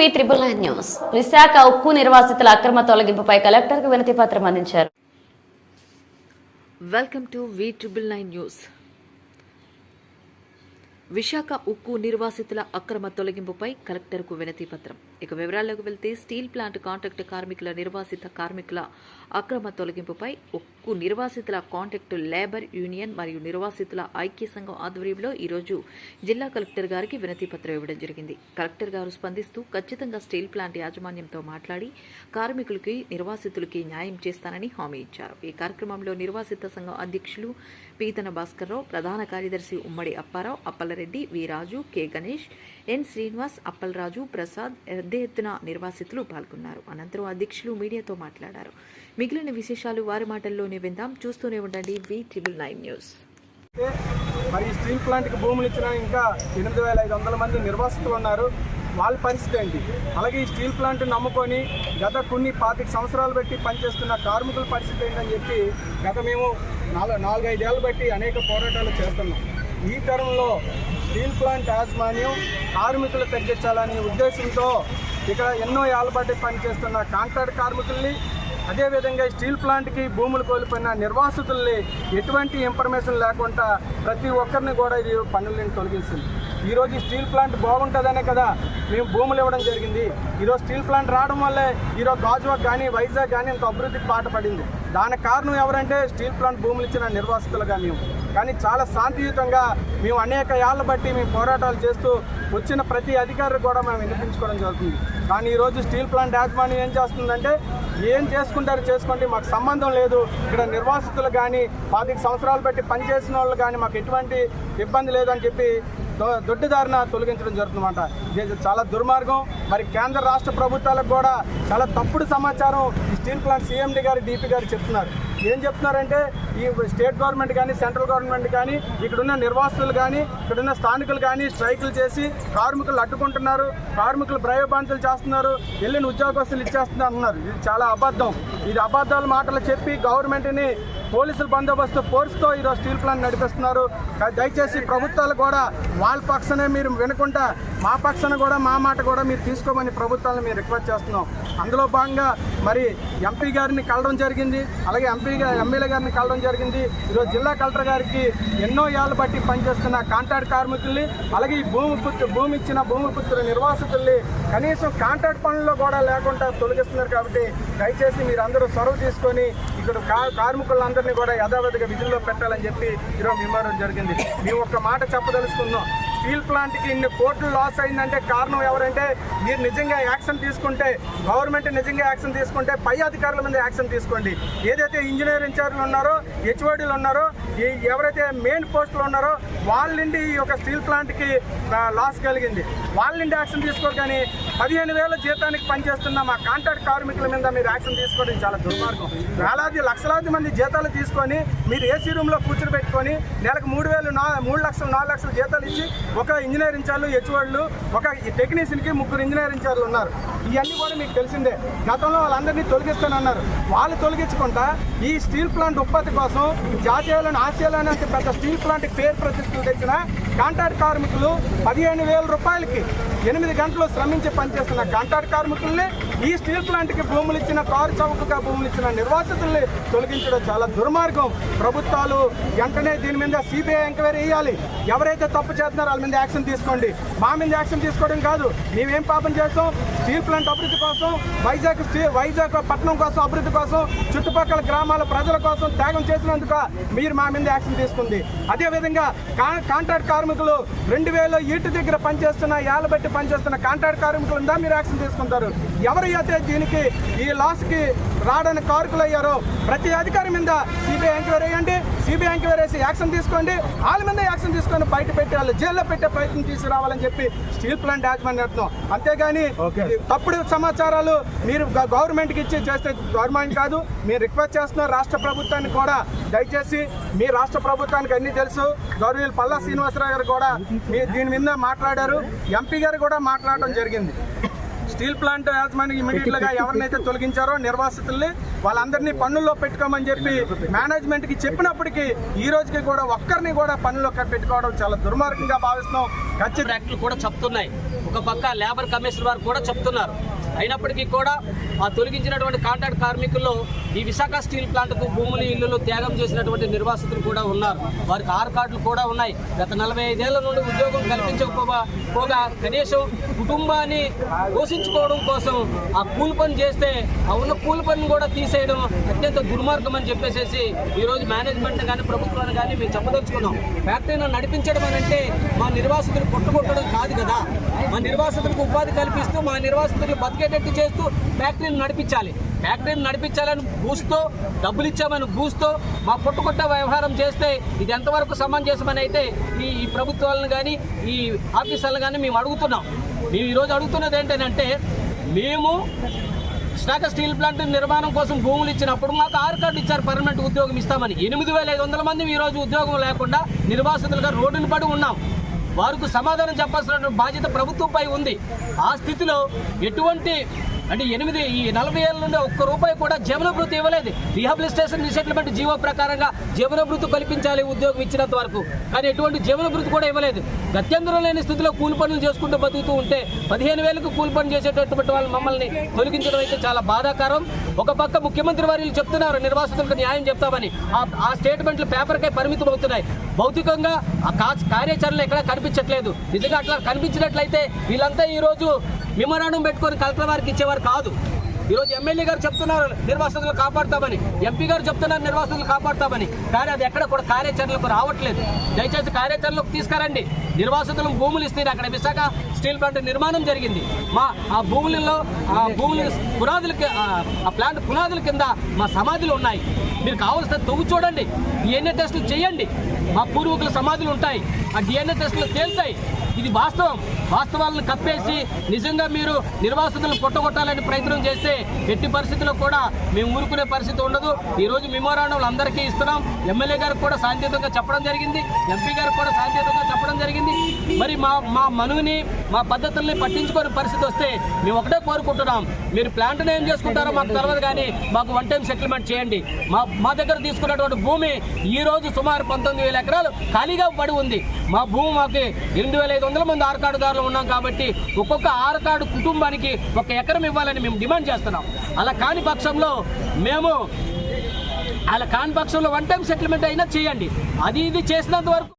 V999 news. Visakha ఉక్కు నిర్వాసితుల అక్రమ తొలగింపుపై కలెక్టర్కు వినతి పత్రం అందించారు. Welcome to V999 news. Visakha ఉక్కు నిర్వాసితుల అక్రమ తొలగింపుపై కలెక్టర్కు వినతి పత్రం. ఇక వివరాల్లోకి వెళ్తే స్టీల్ ప్లాంట్ కాంట్రాక్ట్ కార్మికుల నిర్వాసిత కార్మికుల అక్రమ తొలగింపుపై ఉక్కు నిర్వాసితుల కాంట్రాక్ట్ లేబర్ యూనియన్ మరియు నిర్వాసితుల ఐక్య సంఘం ఆధ్వర్యంలో ఈరోజు జిల్లా కలెక్టర్ గారికి వినతి పత్రం ఇవ్వడం జరిగింది. కలెక్టర్ గారు స్పందిస్తూ ఖచ్చితంగా స్టీల్ ప్లాంట్ యాజమాన్యంతో మాట్లాడి కార్మికులకి నిర్వాసితులకి న్యాయం చేస్తానని హామీ ఇచ్చారు. ఈ కార్యక్రమంలో నిర్వాసిత సంఘం అధ్యక్షులు పీతన భాస్కర్రావు, ప్రధాన కార్యదర్శి ఉమ్మడి అప్పారావు, అప్పలరెడ్డి, వి రాజు, కె గణేష్, ఎన్ శ్రీనివాస్, అప్పలరాజు, ప్రసాద్ పెద్ద ఎత్తున నిర్వాసితులు పాల్గొన్నారు. అనంతరం అధ్యక్షులు మీడియాతో మాట్లాడారు. మిగిలిన విశేషాలు వారి మాటల్లోనే విందాం. చూస్తూనే ఉండండి V999 న్యూస్. మరి స్టీల్ ప్లాంట్కి భూములు ఇచ్చిన ఇంకా 8,500 మంది నిర్వాసితులు ఉన్నారు. వాళ్ళ పరిస్థితి ఏంటి? అలాగే ఈ స్టీల్ ప్లాంట్ నమ్ముకొని గత కొన్ని 25 సంవత్సరాలు బట్టి పనిచేస్తున్న కార్మికుల పరిస్థితి ఏంటని చెప్పి గత మేము 4-5 ఏళ్ళు బట్టి అనేక పోరాటాలు చేస్తున్నాం. ఈ తరంలో స్టీల్ ప్లాంట్ యాజమాన్యం కార్మికులు తగ్గించాలనే ఉద్దేశంతో ఇక్కడ ఎన్నో ఏళ్ళ బట్టి పనిచేస్తున్న కాంట్రాక్ట్ కార్మికుల్ని, అదేవిధంగా స్టీల్ ప్లాంట్కి భూములు కోల్పోయిన నిర్వాసితుల్ని ఎటువంటి ఇన్ఫర్మేషన్ లేకుండా ప్రతి ఒక్కరిని కూడా ఇది పన్నులను తొలగిస్తుంది. ఈరోజు స్టీల్ ప్లాంట్ బాగుంటుందనే కదా మేము భూములు ఇవ్వడం జరిగింది. ఈరోజు స్టీల్ ప్లాంట్ రావడం వల్లే ఈరోజు గాజువాక్ కానీ వైజాగ్ కానీ ఇంత అభివృద్ధికి బాట పడింది. దానికి కారణం ఎవరంటే స్టీల్ ప్లాంట్ భూములు ఇచ్చిన నిర్వాసితులుగా మేము. కానీ చాలా శాంతియుతంగా మేము అనేక ఏళ్ళ బట్టి మేము పోరాటాలు చేస్తూ వచ్చిన ప్రతి అధికారులు కూడా మేము వినిపించుకోవడం జరుగుతుంది. కానీ ఈరోజు స్టీల్ ప్లాంట్ యాజమాన్యం ఏం చేస్తుందంటే ఏం చేసుకుంటారో చేసుకోండి, మాకు సంబంధం లేదు, ఇక్కడ నిర్వాసితులు కానీ 25 సంవత్సరాలు బట్టి పనిచేసిన వాళ్ళు కానీ మాకు ఎటువంటి ఇబ్బంది లేదని చెప్పి దొడ్డిదారిన తొలగించడం జరుగుతుందన్నమాట. ఇది చాలా దుర్మార్గం. మరి కేంద్ర రాష్ట్ర ప్రభుత్వాలకు కూడా చాలా తప్పుడు సమాచారం ఈ స్టీల్ ప్లాంట్ CMD గారు, DP గారు చెప్తున్నారు. ఏం చెప్తున్నారంటే ఈ స్టేట్ గవర్నమెంట్ కానీ సెంట్రల్ గవర్నమెంట్ కానీ ఇక్కడున్న నిర్వాసితులు కానీ ఇక్కడున్న స్థానికులు కానీ స్ట్రైకులు చేసి కార్మికులు అడ్డుకుంటున్నారు, కార్మికులు భయభ్రాంతులు చేస్తున్నారు, వెళ్ళిన ఉద్యోగస్తులు ఇచ్చేస్తున్నారు అన్నారు. ఇది చాలా అబద్ధం. ఇది అబద్ధాల మాటలు చెప్పి గవర్నమెంట్ని పోలీసుల బందోబస్తు ఫోర్స్తో ఈరోజు స్టీల్ ప్లాంట్ నడిపిస్తున్నారు. దయచేసి ప్రభుత్వాలు కూడా వాళ్ళ పక్షానే మీరు వినకుండా మా పక్షాన కూడా మా మాట కూడా మీరు తీసుకోమని ప్రభుత్వాలను మేము రిక్వెస్ట్ చేస్తున్నాం. అందులో భాగంగా మరి MP గారిని కలవడం జరిగింది, అలాగే ఎమ్మెల్యే గారిని కలవడం జరిగింది. ఈరోజు జిల్లా కలెక్టర్ గారికి ఎన్నో ఏళ్ళ బట్టి పనిచేస్తున్న కాంట్రాక్ట్ కార్మికుల్ని, అలాగే ఈ భూమి ఇచ్చిన భూమిపుత్రుల నిర్వాసితుల్ని కనీసం కాంట్రాక్ట్ పనుల్లో కూడా లేకుండా తొలగిస్తున్నారు. కాబట్టి దయచేసి మీరు అందరూ చొరవ తీసుకొని ఇక్కడ కార్మికులందరినీ కూడా యథావిధిగా విధుల్లో పెట్టాలని చెప్పి ఈరోజు విమర్శించడం జరిగింది. మేము ఒక మాట చెప్పదలుచుకున్నాం. స్టీల్ ప్లాంట్కి ఇన్ని కోట్లు లాస్ అయిందంటే కారణం ఎవరంటే మీరు నిజంగా యాక్షన్ తీసుకుంటే, గవర్నమెంట్ నిజంగా యాక్షన్ తీసుకుంటే పై అధికారుల మీద యాక్షన్ తీసుకోండి. ఏదైతే ఇంజనీర్ ఇన్ఛార్జ్లు ఉన్నారో, HODలు ఉన్నారో, ఎవరైతే మెయిన్ పోస్టులు ఉన్నారో వాళ్ళ నుండి ఈ యొక్క స్టీల్ ప్లాంట్కి లాస్ కలిగింది. వాళ్ళ నుండి యాక్షన్ తీసుకోరు. కానీ 15,000 జీతానికి పనిచేస్తున్న మా కాంట్రాక్ట్ కార్మికుల మీద మీరు యాక్షన్ తీసుకోవడం చాలా దుర్మార్గం. లక్షలాది మంది జీతాలు తీసుకొని మీరు AC రూమ్లో కూర్చుని పెట్టుకొని నెలకు 3,000, 3 లక్షలు, 4 లక్షల జీతాలు ఇచ్చి ఒక ఇంజనీర్ ఇన్ఛార్జ్లు, HODలు, ఒక టెక్నీషియన్కి 3 ఇంజనీర్ ఇన్ఛార్జ్లు ఉన్నారు. ఇవన్నీ కూడా మీకు తెలిసిందే. గతంలో వాళ్ళందరినీ తొలగిస్తానన్నారు. వాళ్ళు తొలగించకుండా ఈ స్టీల్ ప్లాంట్ ఉత్పత్తి కోసం జాతీయాలను ఆశయాలని అంటే పెద్ద స్టీల్ ప్లాంట్కి పేరు ప్రతిష్టలు తెచ్చిన కాంట్రాక్ట్ కార్మికులు 15,000 రూపాయలకి 8 గంటలు శ్రమించి పనిచేస్తున్న కాంట్రాక్ట్ కార్మికుల్ని ఈ స్టీల్ ప్లాంట్కి భూములు ఇచ్చిన, కారు చౌకగా భూములు ఇచ్చిన నిర్వాసితుల్ని తొలగించడం చాలా దుర్మార్గం. ప్రభుత్వాలు వెంటనే దీని మీద CBI ఎంక్వైరీ వేయాలి. ఎవరైతే తప్పు చేస్తున్నారో వాళ్ళ మీద యాక్షన్ తీసుకోండి. మా మీద యాక్షన్ తీసుకోవడం కాదు. మేమేం పాపం చేస్తాం? స్టీల్ ప్లాంట్ అభివృద్ధి కోసం, వైజాగ్ పట్టణం కోసం, అభివృద్ధి కోసం, చుట్టుపక్కల గ్రామాల ప్రజల కోసం త్యాగం చేసినందుకు మీరు మా మీద యాక్షన్ తీసుకుంది. అదేవిధంగా కాంట్రాక్ట్ కార్మికులు 2,000 ఈటు దగ్గర పనిచేస్తున్న, ఏళ్ళ బట్టి పనిచేస్తున్న కాంట్రాక్ట్ కార్మికులు ఉందా మీరు యాక్షన్ తీసుకుంటారు. ఎవరు అయితే దీనికి ఈ లాస్కి రావడానికి కారకులు అయ్యారో ప్రతి అధికారి మీద CBI ఎంక్వైరీ వేయండి. CBI ఎంక్వైరీ వేసి యాక్షన్ తీసుకోండి. వాళ్ళ మీద యాక్షన్ తీసుకొని బయట పెట్టి వాళ్ళు జైల్లో పెట్టే ప్రయత్నం తీసుకురావాలని చెప్పి స్టీల్ ప్లాంట్ యాజమాన్యం అర్థం. అంతేగాని తప్పుడు సమాచారాలు మీరు గవర్నమెంట్కి ఇచ్చి చేస్తే గవర్నమెంట్ కాదు. మీరు రిక్వెస్ట్ చేస్తున్నారు రాష్ట్ర ప్రభుత్వాన్ని కూడా, దయచేసి మీ రాష్ట్ర ప్రభుత్వానికి అన్నీ తెలుసు. గౌరవనీయులు పల్లా శ్రీనివాసరావు గారు కూడా దీని మీద మాట్లాడారు. MP గారు కూడా మాట్లాడడం జరిగింది. స్టీల్ ప్లాంట్ యాజమాన్యం ఇమీడియట్గా ఎవరినైతే తొలగించారో నిర్వాసితుల్ని వాళ్ళందరినీ పన్నుల్లో పెట్టుకోమని చెప్పి మేనేజ్మెంట్కి చెప్పినప్పటికీ ఈ రోజుకి కూడా ఒక్కరిని కూడా పన్నుల్లో పెట్టుకోవడం చాలా దుర్మార్గంగా భావిస్తున్నాం. యాక్ట్లు కూడా చెప్తున్నాయి. ఒక పక్క లేబర్ కమిషనర్ వారు కూడా చెప్తున్నారు. అయినప్పటికీ కూడా ఆ తొలగించినటువంటి కాంట్రాక్ట్ కార్మికుల్లో ఈ విశాఖ స్టీల్ ప్లాంట్కు భూములు ఇల్లులు త్యాగం చేసినటువంటి నిర్వాసితులు కూడా ఉన్నారు. వారికి 6 కార్డులు కూడా ఉన్నాయి. గత 45 ఏళ్ల నుండి ఉద్యోగం కల్పించకపోగా కనీసం కుటుంబాన్ని పోషించుకోవడం కోసం ఆ కూలి పని చేస్తే ఆ ఉన్న కూలి పనిని కూడా తీసేయడం అత్యంత దుర్మార్గం అని చెప్పేసి ఈరోజు మేనేజ్మెంట్ కానీ ప్రభుత్వాన్ని కానీ మేము చెప్పదలుచుకున్నాం. ఫ్యాక్టరీని నడిపించడం అని అంటే మా నిర్వాసితులు కొట్టుకొట్టడం కాదు కదా. మా నిర్వాసితులకు ఉపాధి కల్పిస్తూ మా నిర్వాసితులు బతికేటట్టు చేస్తూ ఫ్యాక్టరీని నడిపించాలి. ఫ్యాక్టరీని నడిపించాలని బూస్తూ డబ్బులు ఇచ్చామని బూస్తూ మా పుట్టుకొట్ట వ్యవహారం చేస్తే ఇది ఎంతవరకు సమంజసమని అయితే ఈ ప్రభుత్వాలను కానీ ఈ ఆఫీసర్లను కానీ మేము అడుగుతున్నాం. మేము ఈరోజు అడుగుతున్నది ఏంటంటే మేము విశాఖ స్టీల్ ప్లాంట్ నిర్మాణం కోసం భూములు ఇచ్చినప్పుడు మాకు 6 కార్డు ఇచ్చారు, పర్మనెంట్ ఉద్యోగం ఇస్తామని. 8,500 మంది ఈరోజు ఉద్యోగం లేకుండా నిర్వాసితులుగా రోడ్డును పడి ఉన్నాం. వారికి సమాధానం చెప్పాల్సిన బాధ్యత ప్రభుత్వంపై ఉంది. ఆ స్థితిలో ఎటువంటి అంటే 40 ఏళ్ళ నుండి ఒక్క రూపాయి కూడా జీవనభృతి ఇవ్వలేదు. రీహాబిలిటేషన్ రీసెటిల్మెంట్ జీవో ప్రకారంగా జీవనభృతి కల్పించాలి ఉద్యోగం ఇచ్చినంత వరకు, కానీ ఎటువంటి జీవనభృతి కూడా ఇవ్వలేదు. గత్యంతరం లేని స్థితిలో కూలి పనులు చేసుకుంటూ బతుకుతూ ఉంటే 15,000కు కూలి పని చేసేటటువంటి వాళ్ళు మమ్మల్ని తొలగించడం అయితే చాలా బాధాకరం. ఒక పక్క ముఖ్యమంత్రి వారు చెప్తున్నారు నిర్వాసితులకు న్యాయం చెప్తామని. ఆ స్టేట్మెంట్లు పేపర్కే పరిమితం అవుతున్నాయి. భౌతికంగా ఆ కార్యాచరణలు ఎక్కడ కనిపించట్లేదు. నిజంగా అట్లా కనిపించినట్లయితే వీళ్ళంతా ఈరోజు మెమోరాండం పెట్టుకొని కలెక్టర్ వారికి ఇచ్చేవారు కాదు. ఈరోజు ఎమ్మెల్యే గారు చెప్తున్నారు నిర్వాసితులు కాపాడుతామని, ఎంపీ గారు చెప్తున్నారు నిర్వాసితులు కాపాడుతామని, కానీ అది ఎక్కడ కూడా కార్యాచరణలకు రావట్లేదు. దయచేసి కార్యాచరణలకు తీసుకురండి. నిర్వాసితులు భూములు ఇస్తే అక్కడ విశాఖ స్టీల్ ప్లాంట్ నిర్మాణం జరిగింది. ఆ భూములలో పునాదులకి ఆ ప్లాంట్ పునాదుల కింద మా సమాధులు ఉన్నాయి. మీరు కావాల్సిన తవ్వు చూడండి, DNA టెస్టులు చేయండి. మా పూర్వీకుల సమాధులు ఉంటాయి, ఆ DNA టెస్టులు తేలుతాయి. ఇది వాస్తవాలను కప్పేసి నిజంగా మీరు నిర్వాసితులను కొట్టగొట్టాలని ప్రయత్నం చేస్తే ఎట్టి పరిస్థితుల్లో కూడా మేము ఊరుకునే పరిస్థితి ఉండదు. ఈరోజు మెమోరాండంలు అందరికీ ఇస్తున్నాం. ఎమ్మెల్యే గారికి కూడా శాంతియుతంగా చెప్పడం జరిగింది, ఎంపీ గారికి కూడా శాంతియుతంగా చెప్పడం జరిగింది. మరి మా మనుగుని మా పద్ధతుల్ని పట్టించుకోని పరిస్థితి వస్తే మేము ఒకటే కోరుకుంటున్నాం, మీరు ప్లాంట్ని ఏం చేసుకుంటారో మాకు తెలియదు, కానీ మాకు 1 టైం సెటిల్మెంట్ చేయండి. మా దగ్గర తీసుకున్నటువంటి భూమి ఈ రోజు సుమారు 19,000 ఎకరాలు ఖాళీగా పడి ఉంది. మా భూమి మాకు 8,500 మంది 6 కార్డుదారులు ఉన్నాం కాబట్టి ఒక్కొక్క 6 కార్డు కుటుంబానికి 1 ఎకరం ఇవ్వాలని మేము డిమాండ్ చేస్తున్నాం. అలా కాని పక్షంలో 1 టైం సెటిల్మెంట్ అయినా చేయండి. అది ఇది చేసినంత వరకు